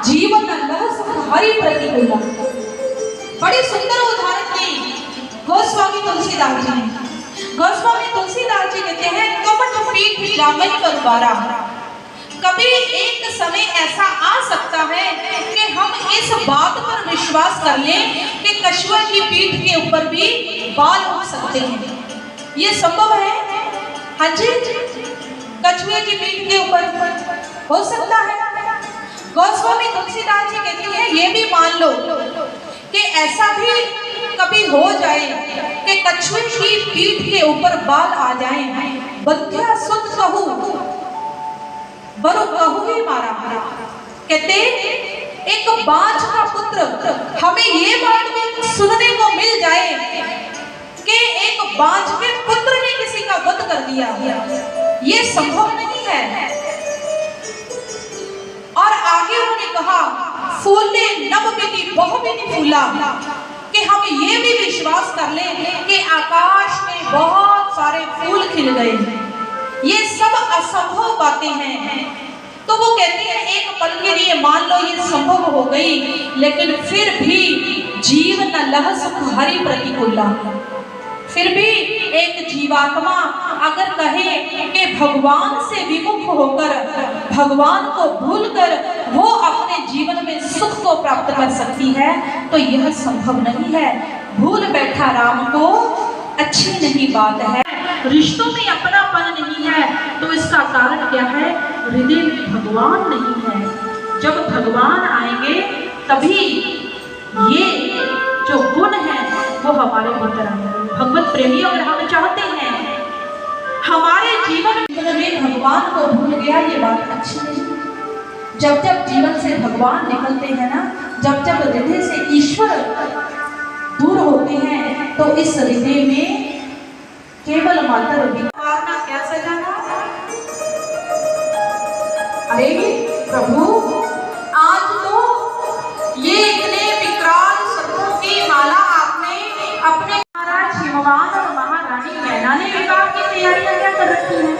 जीवन लह सुख हरि प्रतिकूला। बड़ी सुंदर उदाहरण दी गोस्वामी तुलसीदास जी ने। गोस्वामी तुलसीदास जी कहते हैं कपट पीठ जामई बरबारा। कभी एक समय ऐसा आ सकता है कि हम इस बात पर विश्वास कर लें कि कछुआ की पीठ के ऊपर भी बाल उग सकते हैं। ये संभव है? हाँ जी, कछुए की पीठ के ऊपर हो सकता है। गोस्वामी तुलसीदास जी कहते हैं ये भी मान लो कि ऐसा भी कभी हो जाए कि कछुए की पीठ के ऊपर बाल आ जाए। बंध्या सुत कहू बरु कहू ही मारा। कहते एक बाज का पुत्र, हमें ये बात भी सुनने को मिल जाए कि एक बाज के पुत्र ने किसी का वध कर दिया। ये संभव नहीं है। और आगे उन्होंने कहा फूले नभ बिनी बहु बिनी फूला, कि हम ये भी विश्वास कर लें कि आकाश में बहुत सारे फूल खिल गए। ये सब असंभव बातें हैं। तो वो कहती है एक पल के लिए मान लो ये संभव हो गई, लेकिन फिर भी जीव न लह सुख हरि प्रतिकूला। फिर भी एक जीवात्मा अगर कहे कि भगवान से विमुख होकर, भगवान को भूलकर वो अपने जीवन में सुख को प्राप्त कर सकती है, तो यह संभव नहीं है। भूल बैठा राम को अच्छी नहीं बात है। रिश्तों में अपनापन नहीं है, तो इसका कारण क्या है? हृदय में भगवान नहीं है। जब भगवान आएंगे तभी ये जो गुण है वो हमारे भीतर आएंगे। भगवत प्रेमी अगर हम चाहते हैं हमारे जीवन में भगवान को भूल गया, ये बात अच्छी नहीं। जब जब जीवन से भगवान निकलते हैं ना, जब जब हृदय से ईश्वर दूर होते हैं, तो इस हृदय में केवल मात्र विकारना क्या सजाना। अरे प्रभु, आज तो ये इतने विकराल शब्दों की माला आपने अपने महाराज हिमवान और महारानी मैना ने विवाह की तैयारियां क्या कर रखी हैं?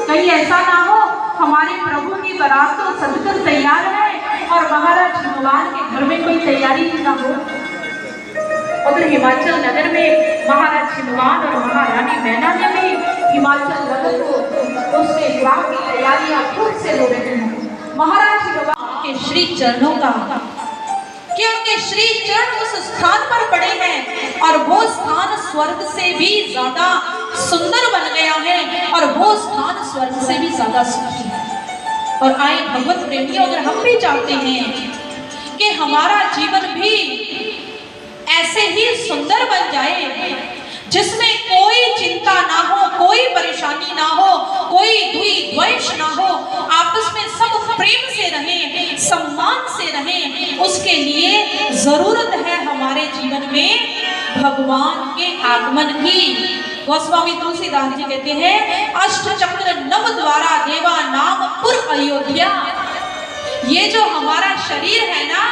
कहीं ऐसा ना हो हमारे प्रभु की बारात तो सजकर तैयार है और महाराज हिमवान के घर में कोई तैयारी ही ना हो। उधर हिमाचल नगर में महाराज हिमवान और महारानी मैना ने भी हिमाचल नगर को उसके विवाह की तैयारियां खुद से हो रही हैं। महाराज हिमवान के श्री चरणों का, कि उनके श्री चरण उस स्थान पर पड़े हैं और वो स्थान स्वर्ग से भी ज्यादा सुंदर बन गया है और वो स्थान स्वर्ग से भी ज्यादा सुखी है। और आए भगवत प्रेमी, अगर हम भी चाहते हैं कि हमारा जीवन भी ऐसे ही सुंदर बन जाए जिसमें कोई चिंता ना हो, कोई परेशानी ना हो, कोई द्वेष ना हो, आपस में सब प्रेम से रहें, सम्मान से रहें, उसके लिए जरूरत है हमारे जीवन में भगवान के आगमन की। गोस्वामी तुलसीदास जी कहते हैं अष्ट चक्र नव द्वारा देवा नाम पुर अयोध्या। ये जो हमारा शरीर है ना,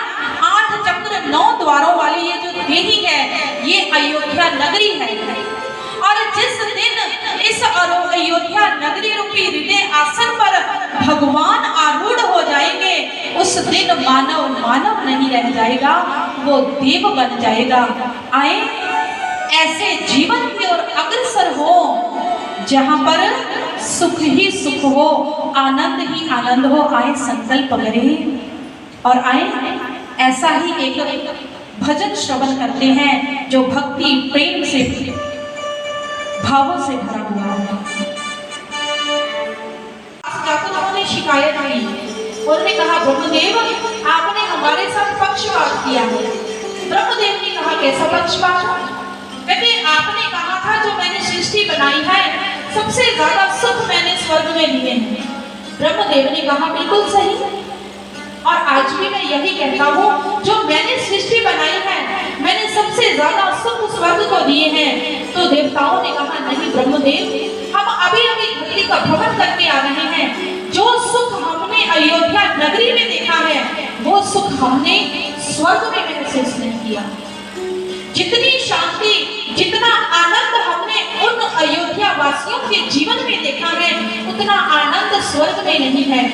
8 चक्र 9 द्वारों वाली ये जो देही है, ये अयोध्या नगरी है। और जिस दिन इस अयोध्या नगरी रूपी हृदय आसन पर भगवान आरूढ़ हो जाएंगे, उस दिन मानव मानव नहीं रह जाएगा, वो देव बन जाएगा। आए ऐसे जीवन की ओर अग्रसर हो जहां पर सुख ही सुख हो, आनंद ही आनंद हो। आए संकल्प करें और आए ऐसा ही एक भजन श्रवण करते हैं जो भक्ति प्रेम से भावों से भरा हुआ है। उन्होंने शिकायत की, उन्होंने कहा ब्रह्मदेव आपने हमारे साथ पक्षपात किया है। ब्रह्मदेव ने कहा कैसा पक्षपात? कहते आपने कहा था जो मैंने सृष्टि बनाई है सबसे ज्यादा सुख मैंने स्वर्ग में लिए हैं। ब्रह्मदेव ने कहा बिल्कुल सही, और आज भी मैं यही कहता हूँ जो मैंने सृष्टि बनाई है मैंने सबसे ज्यादा सुख स्वर्ग को दिए हैं। तो देवताओं ने कहा नहीं ब्रह्मदेव, हम अभी अभी धरती का भ्रमण करके आ रहे हैं, जो सुख हमने अयोध्या नगरी में देखा है वो सुख हमने स्वर्ग में महसूस नहीं किया। जितनी शांति, जितना आनंद हमने उन अयोध्या वासियों के जीवन में देखा है, उतना आनंद स्वर्ग में नहीं है।